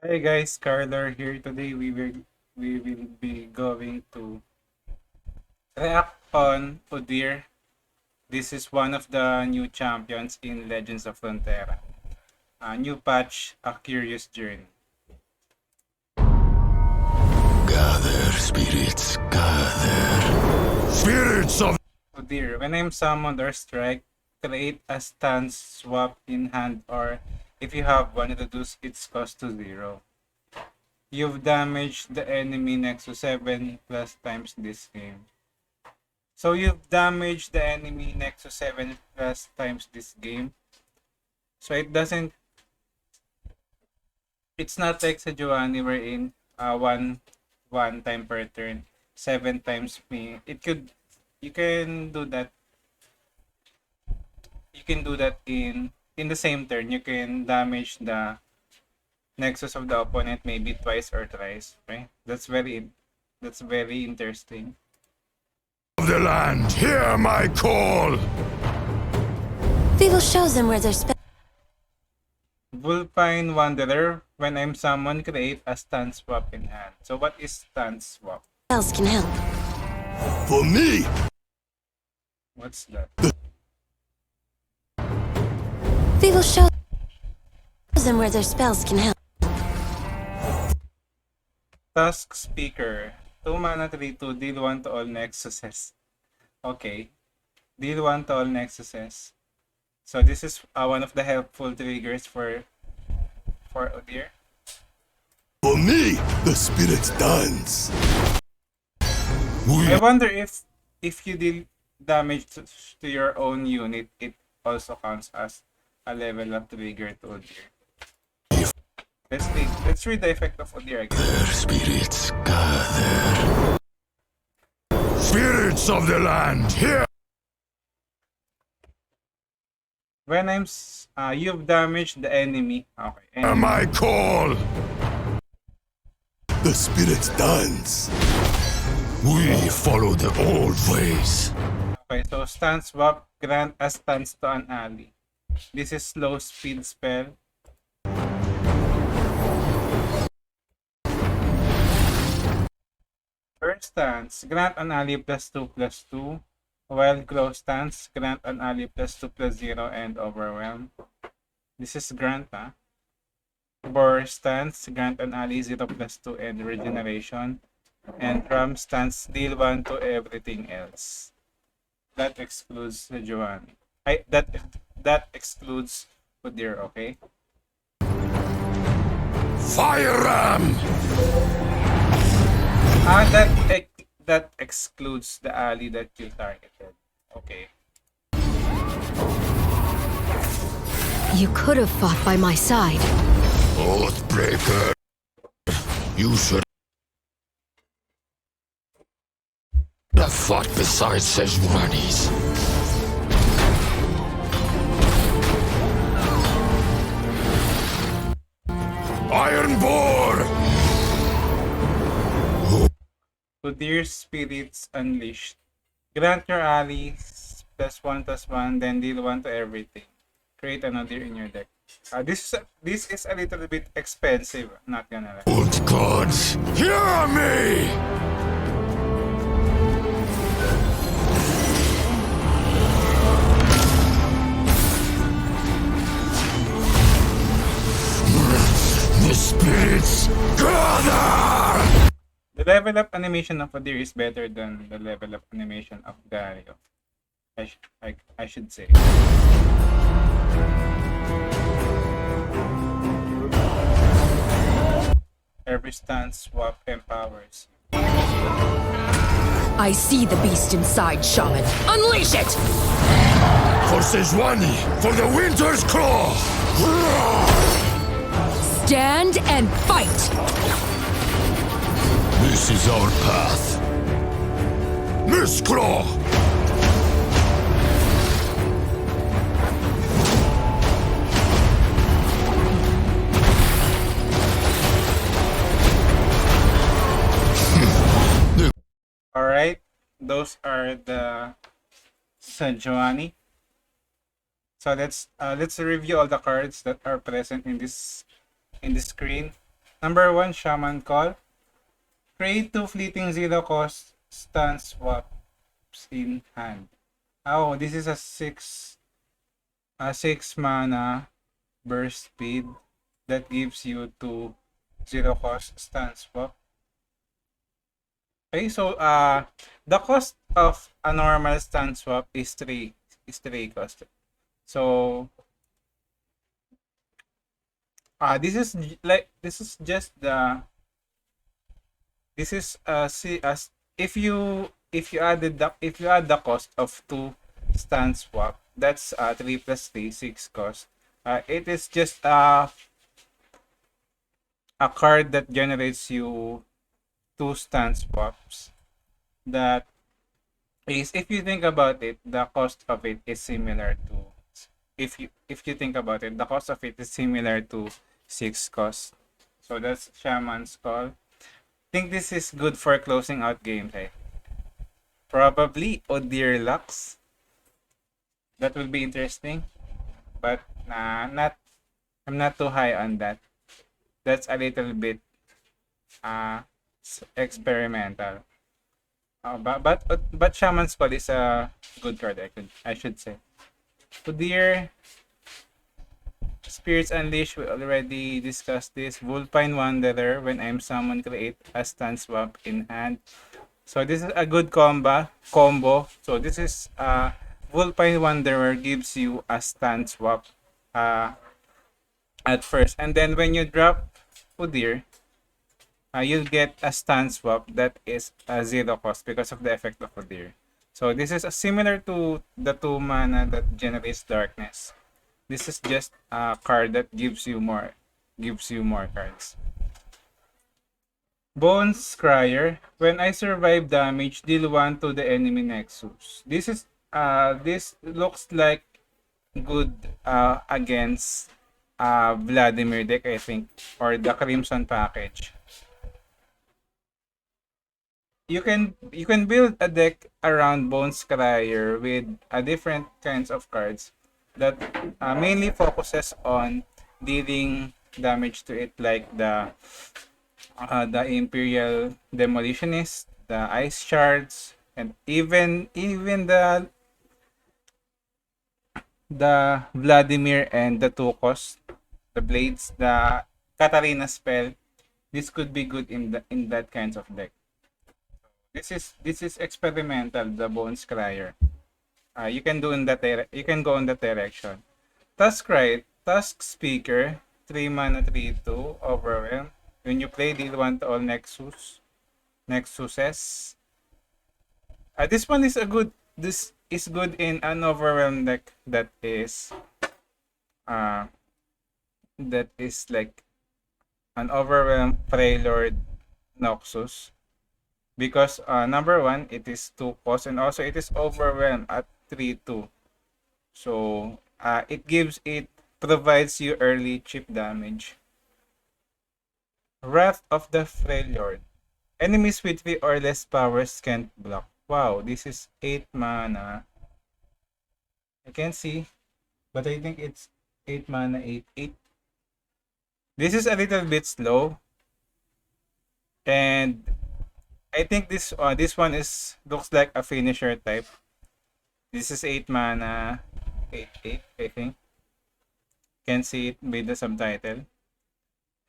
Hey guys, Carter here. Today we will be going to react on Udyr. This is one of the new champions in Legends of Runeterra. A new patch, a curious journey. Gather, spirits, gather. Spirits of Udyr, when I'm summoned or strike, create a stance swap in hand, or if you have one, reduce its cost to 0. You've damaged the enemy next to 7 plus times this game. So you've damaged the enemy next to 7 plus times this game. So it's not like sa Giovanni wherein one time per turn, 7 times me. You can do that. You can do that in the same turn. You can damage the nexus of the opponent maybe twice or thrice, right? That's very interesting. the land, hear my call! We will show them where their Vulpine Wanderer, when I'm summoned, create a stance swap in hand. So what is stance swap? spells can help. For me! What's that? We will show them where their spells can help. Task Speaker. 2 mana 3/2, deal 1 to all nexuses. Okay. Deal 1 to all nexuses. So this is one of the helpful triggers for Udyr. For me, the spirits dance. I wonder if you deal damage to your own unit, it also counts as a level up trigger to Udyr. Let's read the effect of Udyr again. Their spirits gather. Spirits of the land, hear! When you've damaged the enemy. Okay. Hear my call! The spirits dance. We follow the old ways. Okay, so stance swap, grant a stance to an ally. This is slow speed spell. First stance, grant an ally +2/+2. While close stance, grant an ally +2/+0 and overwhelm. This is grant, huh? Bore stance, grant an ally 0/2 and regeneration. And ram stance, deal 1 to everything else. That excludes the Giovanni. That excludes Udyr, okay? Fire ram! That excludes the ally that you targeted. Okay. You could have fought by my side. Oathbreaker! You should have fought beside Sejuani's. Iron Boar! Udyr's Spirits Unleashed. Grant your allies +1/+1, then deal 1 to everything. Create an Udyr in your deck. This is a little bit expensive, not gonna lie. Old gods, hear me! The spirits gather! The level up animation of Udyr is better than the level up animation of Dario. I should say. Every stance swap empowers. I see the beast inside, Shaman. Unleash it! For Sejuani, for the Winter's Claw! Stand and fight! This is our path. Miss Claw! Alright, those are the Sejuani. So let's review all the cards that are present in this screen. Number 1, Shaman Call. Create 2 fleeting 0 cost stance swaps in hand. Oh, this is a 6 mana burst speed that gives you 2 0 cost stance swap. Okay, so the cost of a normal stance swap is 3 cost. So this is just the this is see as if you add the cost of 2 stand swap, that's 3 plus 3 6 cost. It is just a card that generates you 2 stand swaps. That is, if you think about it, the cost of it is similar to, if you think about it, the cost of it is similar to 6 cost. So that's Shaman's Call. Think this is good for closing out games, eh? Probably Udyr Lux. That will be interesting. But not I'm not too high on that. That's a little bit experimental. But Shaman's Call is a good card, I should say. Udyr, Spirits Unleashed, we already discussed this. Vulpine Wanderer, when I'm summoned, create a stand swap in hand. So this is a good combo. So this is Vulpine Wanderer gives you a stand swap at first. And then when you drop Udyr, you'll get a stand swap that is a 0 cost because of the effect of Udyr. So this is similar to the 2 mana that generates darkness. This is just a card that gives you more cards. Bones Crier. When I survive damage, deal 1 to the enemy Nexus. This looks like good against Vladimir deck, I think, or the Crimson package. You can build a deck around Bones Crier with different kinds of cards that mainly focuses on dealing damage to it, like the Imperial Demolitionist, the Ice Shards, and even the Vladimir and the Tukos, the Blades, the Katarina spell. This could be good in that kinds of deck. This is experimental, the Bones Crier. You can go in that direction. Tusk Speaker, 3 mana 3/2 Overwhelm. When you play, deal 1 to all Nexuses. This is good in an Overwhelm deck that is like an Overwhelm Preylord Noxus. Because number 1, it is 2 cost, and also it is Overwhelm at 3/2. So it provides you early chip damage. Wrath of the Freljord. Enemies with 3 or less powers can't block. Wow, this is 8 mana. I can't see, but I think it's 8 mana, 8/8. This is a little bit slow. And I think this one looks like a finisher type. This is 8 mana, 8/8, I think. Can see it with the subtitle.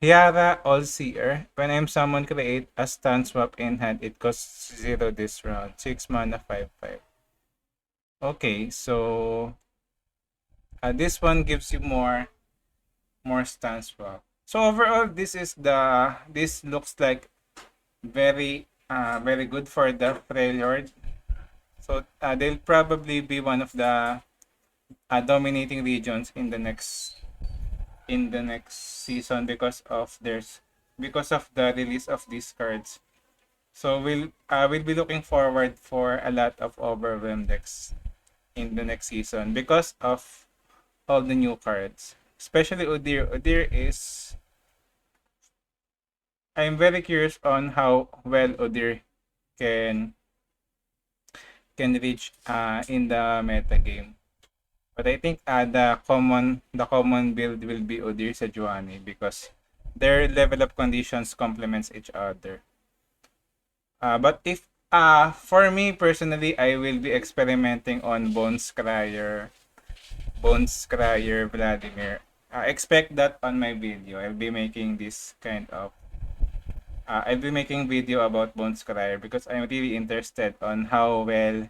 Hiara All-Seer. When I'm summoned, create a stand swap in hand. It costs 0 this round. 6 mana, 5/5. Okay, so this one gives you more stand swap. So overall, this looks like very good for the Freljord. So they'll probably be one of the dominating regions in the next season because of the release of these cards. So we'll be looking forward for a lot of Overwhelm decks in the next season because of all the new cards. Especially Udyr. Udyr is, I'm very curious on how well Udyr can reach in the meta game. But I think the common build will be Udyr Sejuani because their level up conditions complements each other. But if for me personally, I will be experimenting on Bones Crier Vladimir. Expect that on my video. I'll be making this kind of I'll be making video about Bones Crier because I'm really interested on how well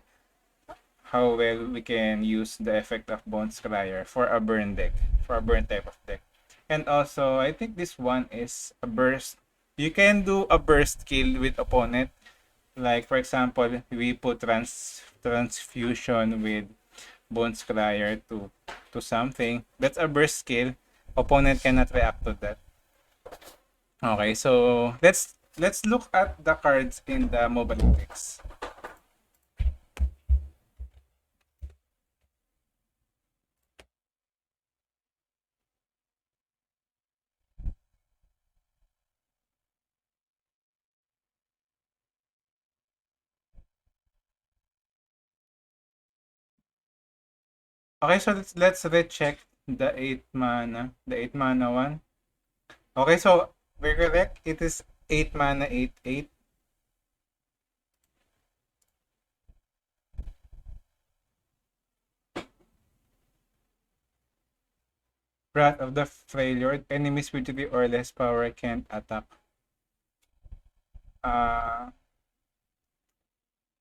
we can use the effect of Bones Crier for a burn deck, for a burn type of deck. And also, I think this one is a burst. You can do a burst kill with opponent. Like for example, we put transfusion with Bones Crier to something. That's a burst skill. Opponent cannot react to that. Okay, so let's look at the cards in the mobile index. Okay, so let's recheck the 8 mana one. Okay, so we're correct. It is 8 mana 8/8. Wrath of the Freljord. Enemies with 3 or less power can't attack. Uh,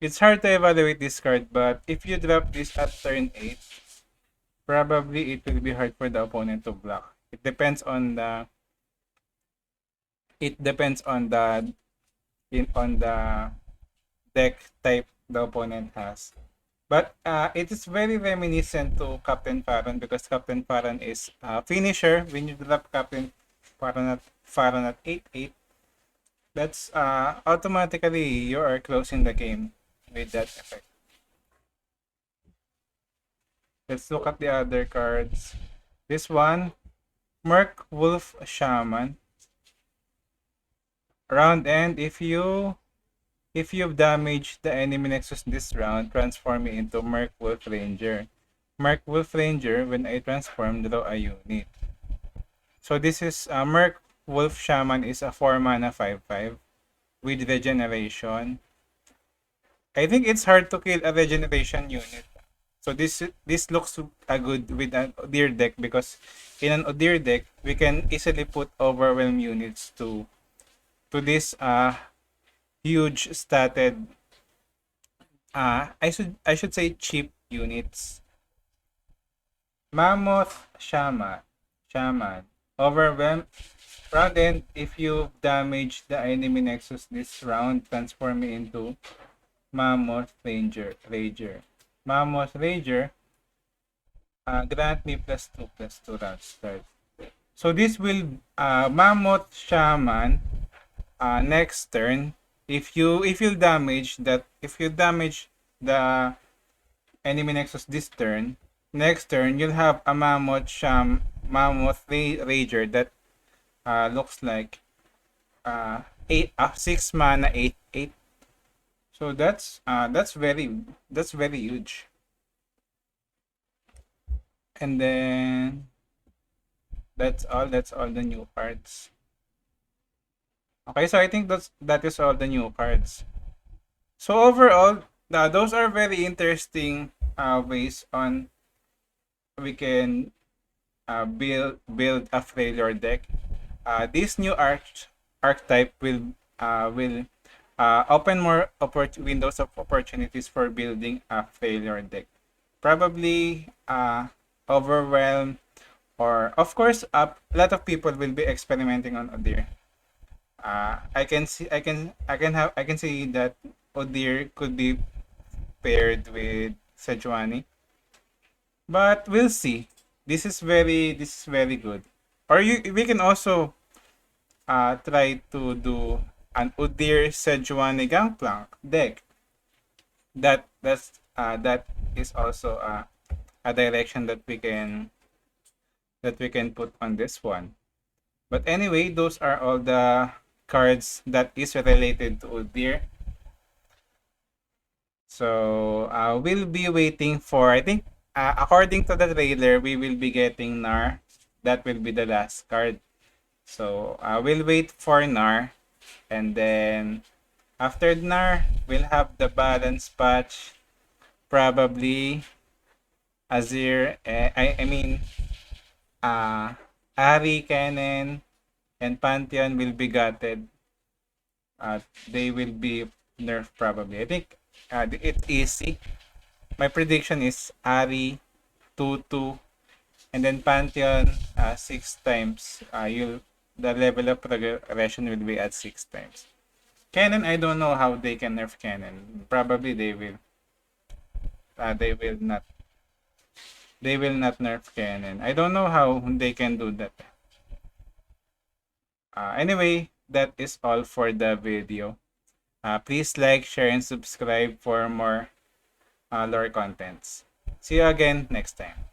it's hard to evaluate this card, but if you drop this at turn 8, probably it will be hard for the opponent to block. It depends on the deck type the opponent has. But it is very reminiscent to Captain Farron because Captain Farron is a finisher. When you drop Captain Farron at 8/8, that's automatically you are closing the game with that effect. Let's look at the other cards. This one, Merc Wolf Shaman. Round end, if you've damaged the enemy nexus this round, transform it into Merc Wolf Ranger. Merc Wolf Ranger, when I transform, draw a unit. So this is Merc Wolf Shaman is a 4 mana 5/5 with regeneration. I think it's hard to kill a regeneration unit. So this looks good with an Udyr deck because in an Udyr deck we can easily put overwhelm units to this huge statted I should say cheap units. Mammoth Shaman. Overwhelm. Round end, if you damage the enemy nexus this round, transform it into Mammoth Rager. Mammoth Rager, grant me +2/+2 round start. So this will Mammoth Shaman next turn. If you damage the enemy nexus this turn, next turn you'll have a Mammoth Rager that looks like 6 mana 8/8. So that's very huge. And then that's all the new cards. Okay, so I think that is all the new cards. So overall, those are very interesting ways on we can build a failure deck. This new archetype will open more windows of opportunities for building a failure deck. Probably overwhelm, or of course a lot of people will be experimenting on Udyr. I can see that Udyr could be paired with Sejuani, but we'll see. This is very good. Or we can also try to do an Udyr Sejuani Gangplank deck. That is also a direction that we can put on this one. But anyway, those are all the cards that is related to Udyr. So we'll be waiting for, I think, according to the trailer, we will be getting Nar. That will be the last card. So we'll wait for Nar, and then after Nar, we'll have the balance patch. Probably Azir, I mean, Ari, Kennen, and Pantheon will be gutted. They will be nerfed probably. I think it's easy. My prediction is Ari 2-2, and then Pantheon 6 times. The level of progression will be at 6 times. Kennen, I don't know how they can nerf Kennen. Probably they will. They will not. They will not nerf Kennen. I don't know how they can do that. Anyway, that is all for the video. Please like, share, and subscribe for more lore contents. See you again next time.